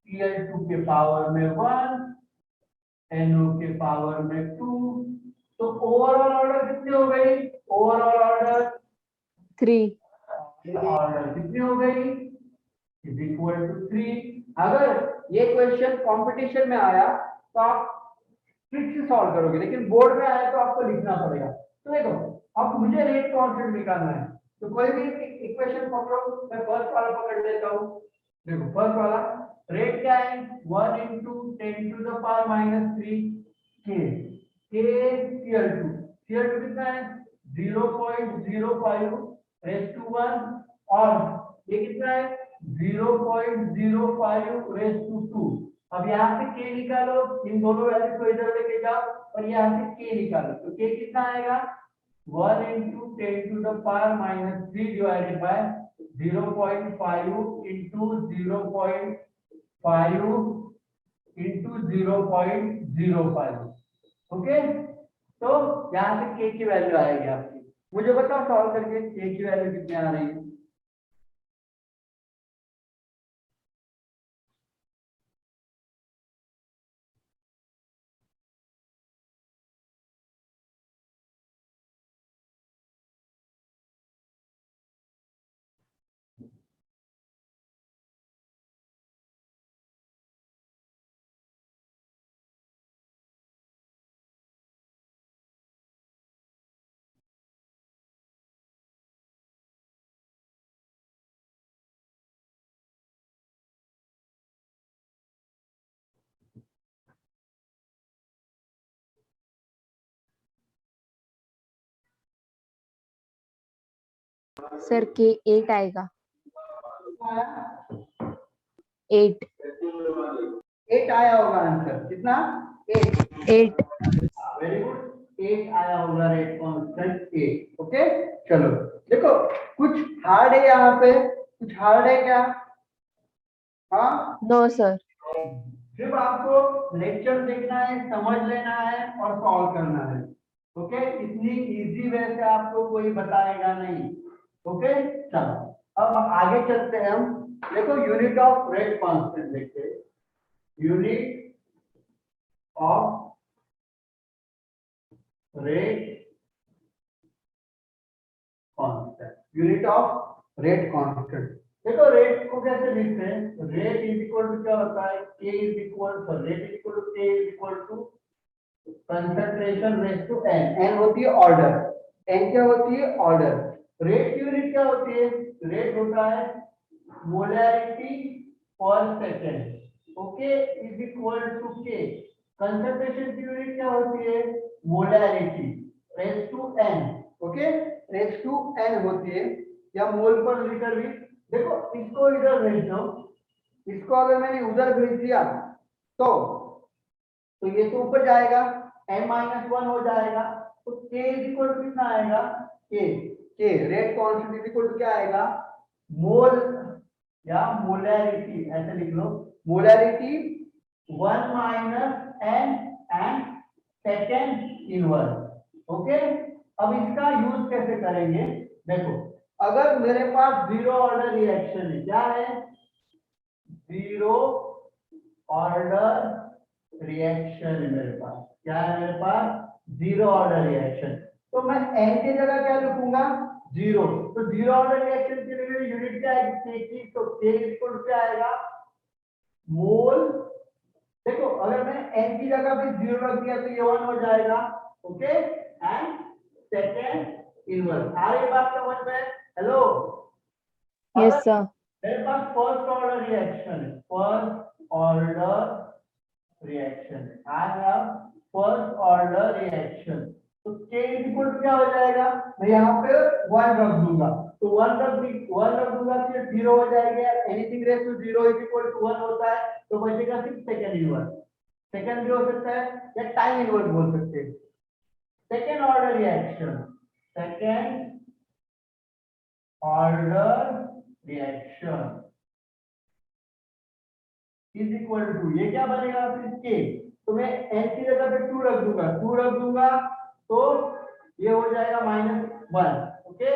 A: Cl2 के पावर में 1 NO के पावर में 2। तो ओवरऑल ऑर्डर कितनी हो गई? ओवरऑल ऑर्डर
C: थ्री
A: ऑर्डर कितनी हो गई? Is equal to 3। अगर ये क्वेश्चन कंपटीशन में आया तो आप ट्रिक से सॉल्व करोगे, लेकिन बोर्ड में आया तो आपको लिखना पड़ेगा। तो देखो अब मुझे रेट कांस्टेंट निकालना है, तो कोई भी इक्वेशन पकड़ो, मैं फर्स्ट वाला पकड़ लेता हूँ। देखो फर्स्ट वाला रेट क्या है? 1 into 10 to the power -3 k Cl2 कितना है? 0.05 raised to 1 और ये कितना है? 0.05 raised to 2। अब यहाँ से k निकालो, इन दोनों वैल्यू को इधर लेके जाओ और यहाँ से k निकालो, तो k कितना आएगा? 1 into 10 to the power -3 divided by 0.5 into 0.5 into 0.05। Okay, तो यहाँ से k की वैल्यू आएगी आपकी। मुझे बताओ सॉल्व करके k की वैल्यू कितनी आ रही है?
C: सर के 8 आएगा 8
A: 8 आया होगा आंसर, कितना? 8।
C: 8
A: वेरी गुड, 8 आया होगा रेट कांस्टेंट 8। ओके चलो देखो कुछ हार्ड है यहाँ पे, कुछ हार्ड है क्या? हाँ
C: नो सर
A: सिर्फ आपको लेक्चर देखना है, समझ लेना है और सॉल्व करना है। ओके, इतनी इजी वे से आपको कोई बताएगा नहीं। ओके चलो अब आगे चलते हैं हम। देखो यूनिट ऑफ रेट कांस्टेंट देखते हैं। Unit of rate constant, unit of rate constant. देखो रेट को कैसे लिखते हैं? रेट इज इक्वल टू क्या होता है? k is equal to rate is equal to k is equal to concentration rate to n। n होती है ऑर्डर, n क्या होती है? ऑर्डर। रेट की यूनिट क्या होती है? रेट होता है molarity per second. Okay is equal to k। Concentration की यूनिट क्या होती है? Molarity raise to n। Okay raise to n होती है, या मोल पर लीटर भी। देखो इसको इधर भेज दो, इसको अगर मैंने उधर भेज दिया तो ये तो ऊपर जाएगा, n-1 हो जाएगा, तो k इज इक्वल टू कितना आएगा? k rate constant is equal to क्या आएगा? मोल या मोलैरिटी, ऐसे लिख लो, molarity 1 minus n and second inverse. Okay अब इसका यूज कैसे करेंगे? देखो अगर मेरे पास जीरो ऑर्डर रिएक्शन है, क्या है? जीरो ऑर्डर रिएक्शन है मेरे पास। क्या है मेरे पास? Zero order reaction. तो मैं n की जगह क्या लिखूंगा? जीरो। तो जीरो ऑर्डर रिएक्शन के लिए मेरी यूनिट क्या आएगी? k की। तो k इक्वल क्या आएगा? मोल। देखो अगर मैंने n की जगह पे जीरो रख दिया तो ये 1 हो जाएगा। Okay and second inverse. आ रही बात समझ में? हेलो।
C: Yes, sir.
A: मेरे पास फर्स्ट ऑर्डर रिएक्शन है। First order reaction. I have first order reaction. तो k इक्वल क्या हो जाएगा? मैं यहाँ पे 1 रख दूंगा। तो 1 रख दूंगा तो ये 0 हो जाएगा। Anything raise to 0 is equal to 1 होता है। तो बचेगा सिर्फ सेकंड इनवर्स। सेकंड भी हो सकता है या टाइम इनवर्स बोल सकते हैं। Second order reaction. Second order reaction is equal to, ये क्या बनेगा फिर के। तो मैं n की जगह पे 2 रख दूंगा तो ये हो जाएगा -1। Okay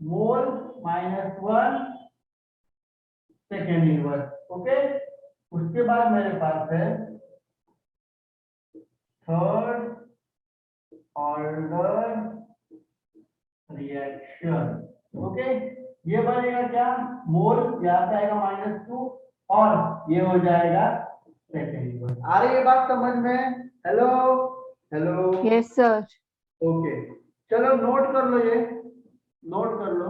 A: mole -1 second inverse. Okay उसके बाद मेरे पास है थर्ड ऑर्डर रिएक्शन। ओके ये बनेगा क्या? मोल यहाँ से आएगा -2 और ये हो जाएगा सेकेंड इनवर्स। आ रही है बात समझ में? Hello hello.
C: Yes, sir.
A: Okay चलो नोट कर लो, ये नोट कर लो।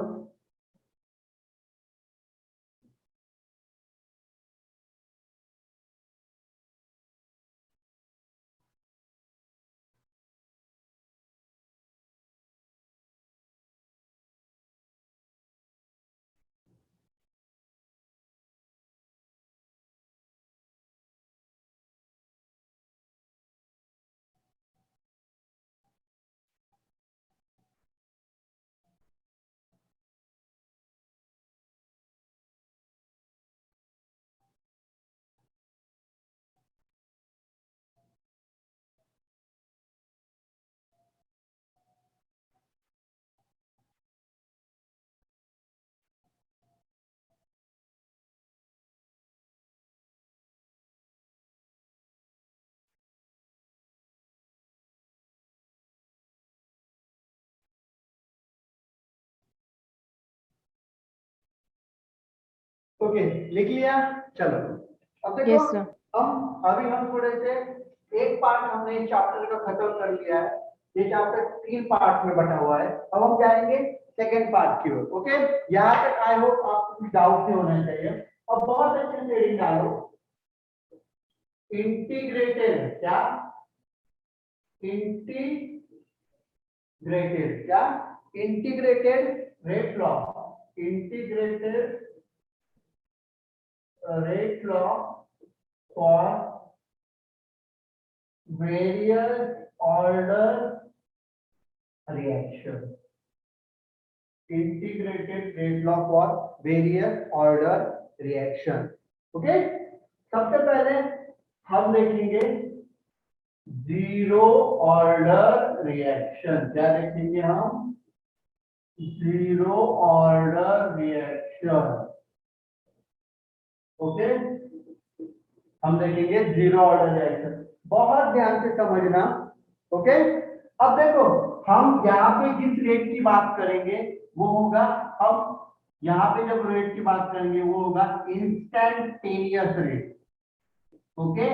A: ओके लिख लिया? चलो अब देखो।
C: Yes, sir.
A: हम थोड़े से एक पार्ट हमने इस चैप्टर का खत्म कर लिया है। ये चैप्टर 3 पार्ट में बटा हुआ है। अब हम जाएंगे सेकंड पार्ट की ओर। ओके यहाँ तक आई होप आपको कुछ डाउट नहीं होना चाहिए। अब बहुत अच्छे से रीडिंग डालो। इंटीग्रेटेड क्या? Integrated rate law. Integrated rate law for various order reaction. Integrated rate law for various order reaction. Okay? सबसे पहले हम देखेंगे जीरो ऑर्डर रिएक्शन। क्या देखेंगे हम? Zero order reaction. ओके हम देखेंगे जीरो ऑर्डर रिएक्शन। बहुत ध्यान से समझना। ओके अब देखो हम यहाँ पे जिस रेट की बात करेंगे वो होगा, हम यहाँ पे जब रेट की बात करेंगे वो होगा इंस्टैन्टेनियस रेट। ओके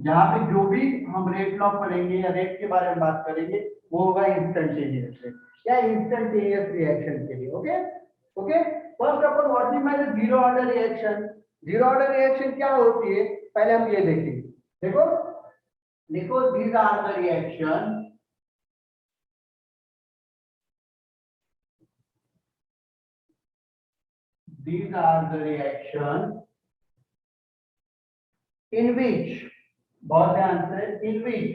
A: यहाँ पे जो भी हम रेट लॉ पढ़ेंगे या रेट के बारे में बात करेंगे वो होगा इंस्टैन्टेनियस रेट या इंस्टैन्टेनियस रिएक्शन के लिए। Okay okay first of all what is my zero order reaction. Zero order reaction क्या होती है पहले हम ये देखेंगे। देखो लिखो these are the reaction in which, बहुत ध्यान से, in which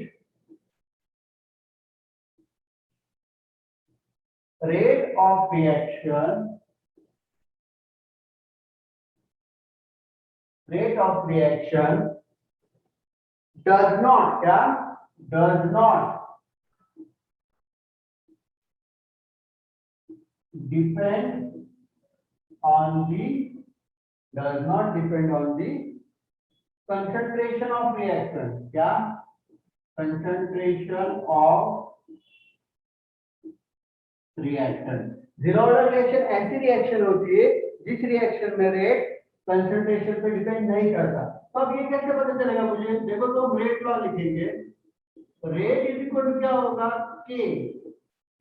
A: rate of reaction does not depend on the concentration of reaction, क्या concentration of reaction. Zero order reaction ऐसी रिएक्शन होती है जिस रिएक्शन में रेट कंसंट्रेशन पे डिपेंड नहीं करता। तो अब ये कैसे पता चलेगा मुझे? देखो तो रेट लॉ लिखेंगे, रेट इज इक्वल टू क्या होगा, के,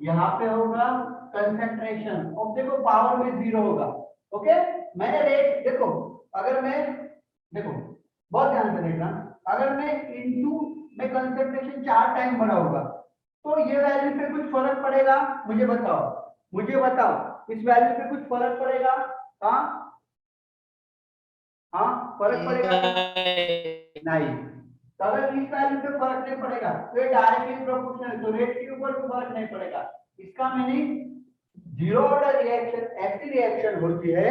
A: यहाँ पे होगा कंसंट्रेशन, और देखो पावर में जीरो होगा। ओके, मैंने रेट देखो, अगर मैं देखो बहुत ध्यान से देखना, अगर मैं इनटू में कंसंट्रेशन 4 टाइम बढ़ा होगा तो ये वैल्यू पे कुछ फर्क पड़ेगा? मुझे बताओ, मुझे बताओ, इस वैल्यू पे कुछ फर्क पड़ेगा? हाँ हाँ, फर्क पड़ेगा? नहीं। तो अगर इस वैल्यू पे फर्क नहीं पड़ेगा तो ये डायरेक्टली प्रोपोर्शनल है, तो रेट के ऊपर भी फर्क नहीं पड़ेगा। इसका मीनिंग जीरो ऑर्डर रिएक्शन ऐसी रिएक्शन होती है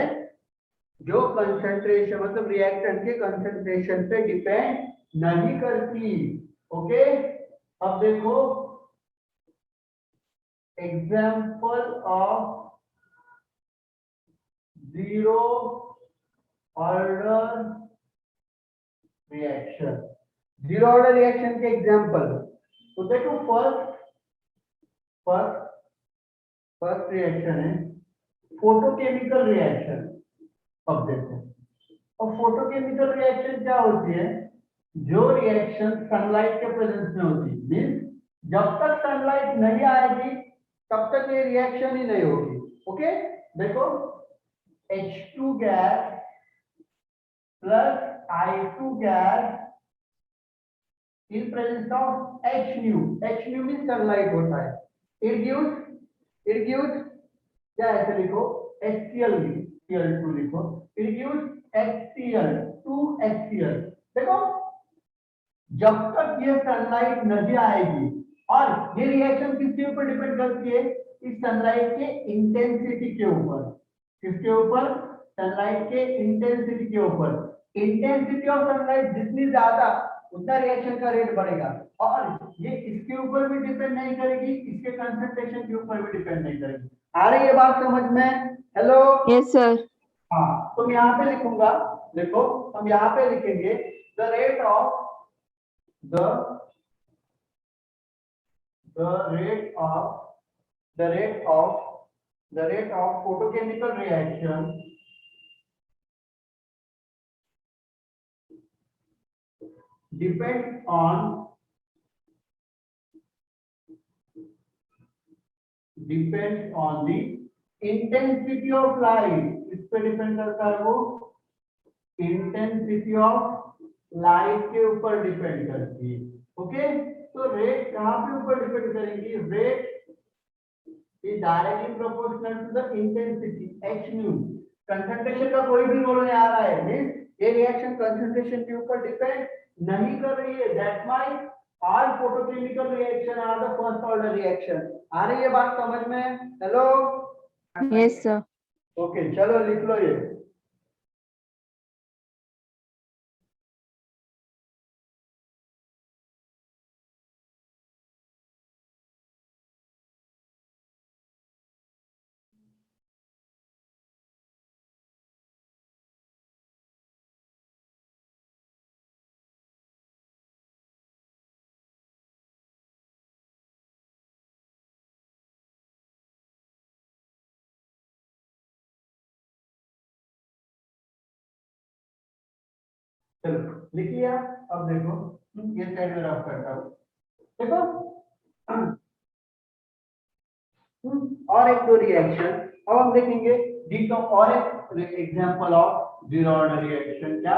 A: जो कंसंट्रेशन मतलब रिएक्टेंट के कंसंट्रेशन पे डिपेंड नहीं करती। ओके, अब देखो example of zero order reaction. Zero order reaction के एग्जांपल, तो देखो फर्स्ट रिएक्शन है फोटोकेमिकल रिएक्शन। अब देखो, और फोटोकेमिकल रिएक्शन क्या होती है? जो रिएक्शन सनलाइट के प्रेजेंस में होती है, मींस जब तक सनलाइट नहीं आएगी तब तक ये रिएक्शन ही नहीं होगी। ओके, देखो H2 gas plus I2 gas in presence of H nu means sunlight होता है। it gives क्या ऐसे लिखो HCl Cl2 लिखो, it gives HCl 2HCl। देखो जब तक ये सनलाइट नहीं आएगी, और ये रिएक्शन किसके ऊपर डिपेंड करती है? इस सनलाइट के इंटेंसिटी के ऊपर। किसके ऊपर? सनलाइट के इंटेंसिटी के ऊपर। इंटेंसिटी ऑफ सनलाइट जितनी ज्यादा उतना रिएक्शन का रेट बढ़ेगा, और ये इसके ऊपर भी डिपेंड नहीं करेगी, इसके कंसंट्रेशन के ऊपर भी डिपेंड नहीं करेगी। आ रही है बात समझ में? Hello,
C: yes sir.
A: हाँ, तो मैं यहाँ पे लिखूंगा, देखो हम यहाँ पे लिखेंगे the rate of the rate of photochemical reaction depends on the intensity of light। इस पे डिपेंड करता है, वो इंटेंसिटी ऑफ लाइट के ऊपर डिपेंड करती है। ओके, तो रेट कहाँ पे ऊपर डिपेंड करेंगी? Rate is directly proportional to the intensity H nu। Concentration का कोई भी रोल नहीं आ रहा है, मींस ये रिएक्शन कंसंट्रेशन के ऊपर डिपेंड नहीं कर रही है। That's why all photochemical reaction are the first order reaction. आ रही है बात समझ में? Hello,
C: yes sir.
A: ओके, चलो लिख लो ये। चलो लिख लिया। अब देखो ये साइड में रफ करता हूँ। देखो और एक दो रिएक्शन अब हम देखेंगे। और एक example of zero order reaction, क्या?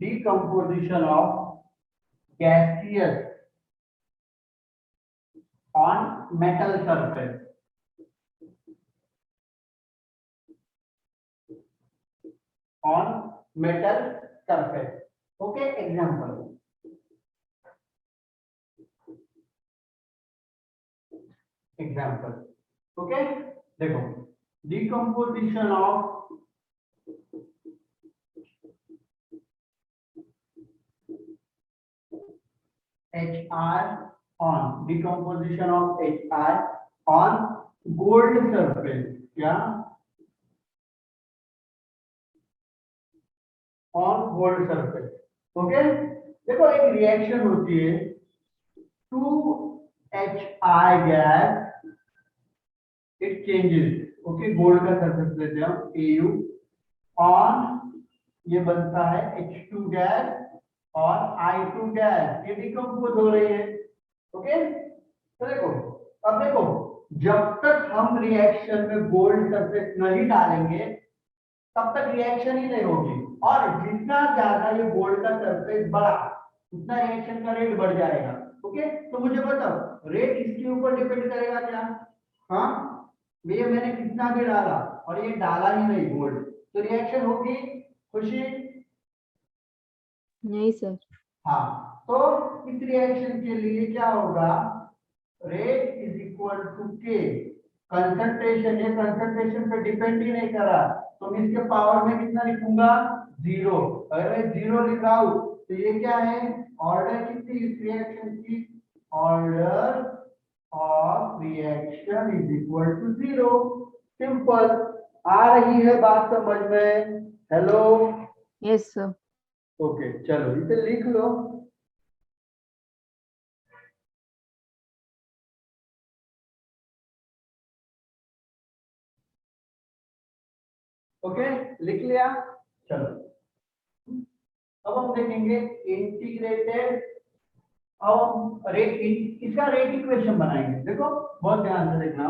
A: decomposition of gaseous on metal surface। on metal surface। okay, example okay, देखो decomposition of HR on HR on gold surface। क्या? On gold surface. ओके, देखो एक रिएक्शन होती है 2HI gas, it changes. Okay, gold का surface लेते हैं हम AU ऑन, ये बनता है H2 गैस और I2 गैस, ये डिकम्पोज हो रही है। ओके, तो देखो, अब देखो, जब तक हम रिएक्शन में गोल्ड सरफेस नहीं डालेंगे तब तक रिएक्शन ही नहीं होगी, और जितना ज्यादा ये गोल्ड का सरफेस बढ़ा उतना रिएक्शन का रेट बढ़ जाएगा। ओके, तो मुझे बताओ रेट इसके ऊपर डिपेंड करेगा क्या? हाँ, ये मैंने कितना भी डाला और ये डाला ही नहीं गोल्ड, तो रिएक्शन होगी खुशी?
C: नहीं सर।
A: हाँ, तो इस रिएक्शन के लिए क्या होगा, rate is equal to K concentration, ये कंसंट्रेशन पे डिपेंड ही नहीं कर रहा, तो मैं इसके पावर में कितना लिखूंगा? 0। अगर मैं 0 लिख रहा हूं तो ये क्या है, ऑर्डर कितनी इस रिएक्शन की, order of reaction is equal to 0। Simple, आ रही है बात समझ में? Hello,
C: yes sir.
A: ओके, चलो इसे लिख लो। ओके, लिख लिया? चलो अब हम देखेंगे इंटीग्रेटेड, अब हम इसका रेट इक्वेशन बनाएंगे। देखो बहुत ध्यान से देखना।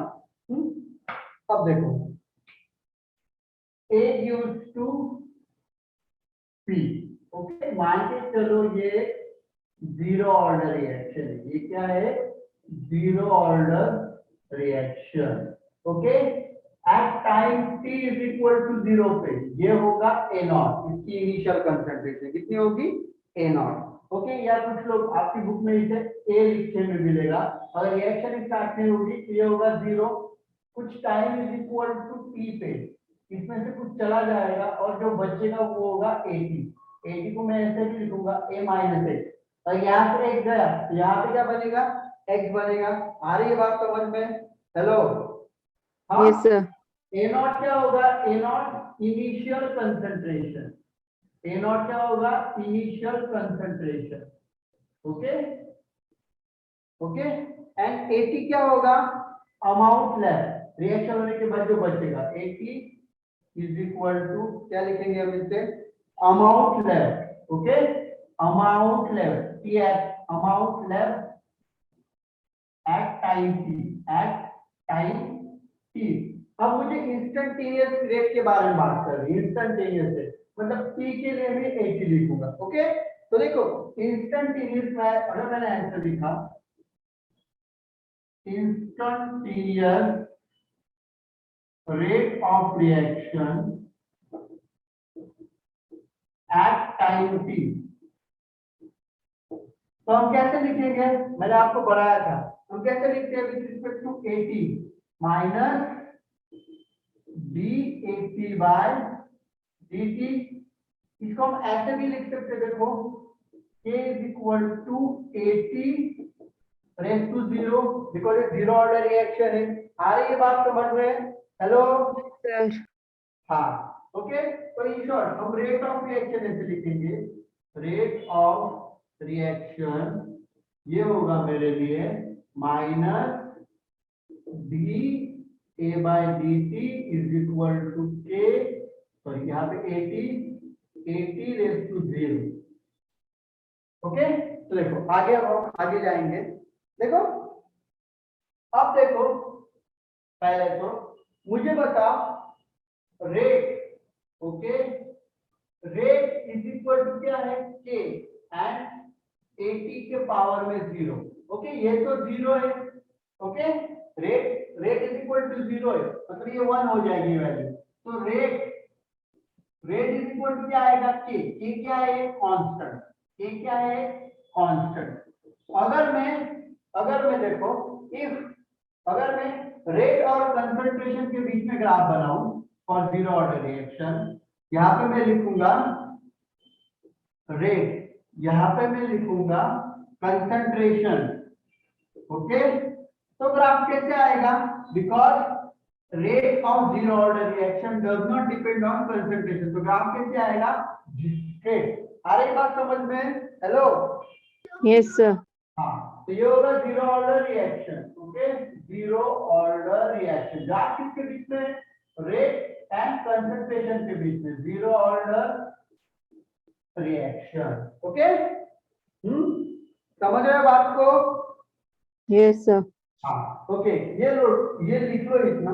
A: अब देखो A gives to P। Okay, मान के चलो ये जीरो ऑर्डर रिएक्शन है, ये क्या है? Zero order reaction. Okay, at time t is equal to 0 पे ये होगा A0, इसकी इनिशियल कंसंट्रेशन कितनी होगी? A0। ओके, या कुछ लोग आपकी बुक में इसे A लिखने में मिलेगा, अगर रिएक्शन स्टार्ट नहीं होगी तो ये होगा 0, कुछ time is equal to t पे इसमें से कुछ चला जाएगा और जो बचेगा वो होगा 80 को मैं ऐसे भी लिखूंगा A माइनस x, और यहाँ से x गया तो यहाँ पे क्या बनेगा? x बनेगा। आ रही है बात समझ में? हेलो, हाँ,
C: यस सर।
A: A0 क्या होगा? A0 इनिशियल कंसंट्रेशन, A0 क्या होगा? Initial concentration. Okay, okay, and 80 क्या होगा? अमाउंट लेफ्ट, रिएक्शन होने के बाद जो बचेगा 80 इज इक्वल टू क्या लिखेंगे हम इसे? Amount left. Okay, amount left, amount left at time t, at time t। अब मुझे इंस्टेंटेनियस रेट के बारे में बात कर रही है, इंस्टेंटेनियस रेट मतलब t के लिए मैं 80 लिखूंगा। ओके, तो देखो इंस्टेंटेनियस में अगर मैंने आंसर लिखा instantaneous rate of reaction at time t, तो हम कैसे लिखेंगे? मैंने आपको बताया था हम कैसे लिखते हैं with respect to 80 minus d80 by dt। इसको हम ऐसे भी लिख सकते हैं, देखो k is equal to 80 raise to 0, because ये जीरो ऑर्डर रिएक्शन है। आ रही है बात समझ में? Hello
C: sir.
A: हाँ, ओके, तो इन शॉर्ट हम रेट ऑफ रिएक्शन ऐसे लिखेंगे, रेट ऑफ रिएक्शन ये होगा मेरे लिए minus D A by D T is equal to K, sorry यहाँ पे 80 रेज टू 0। ओके, तो देखो आगे हम आगे जाएंगे। देखो अब देखो, पहले तो मुझे बताओ rate, okay, rate is equal to क्या है? के एंड 80 के पावर में 0। ओके, ये तो 0 है। Okay, rate is equal to 0 है, मतलब ये 1 हो जाएगी वैल्यू। तो रेट इज इक्वल टू क्या आएगा? के क्या है? कांस्टेंट। के क्या है? कांस्टेंट। अगर मैं देखो अगर मैं रेट और कंसंट्रेशन के बीच में ग्राफ बनाऊं फॉर जीरो ऑर्डर रिएक्शन, यहां पे मैं लिखूंगा रेट, यहां पे मैं लिखूंगा कंसंट्रेशन। ओके, तो ग्राफ कैसे आएगा? Because rate of zero order reaction does not depend on concentration, तो ग्राफ कैसे आएगा? ओके, आ रही बात समझ में? Hello,
C: Yes, sir.
A: हाँ, तो ये होगा zero order reaction. Okay, zero order reaction graph किसके बीच में? रेट एंड कंसंट्रेशन के बीच में जीरो ऑर्डर रिएक्शन। ओके, समझ रहे हो बात को?
C: Yes, sir.
A: हाँ, ओके, ये लो, ये लिख लो इतना।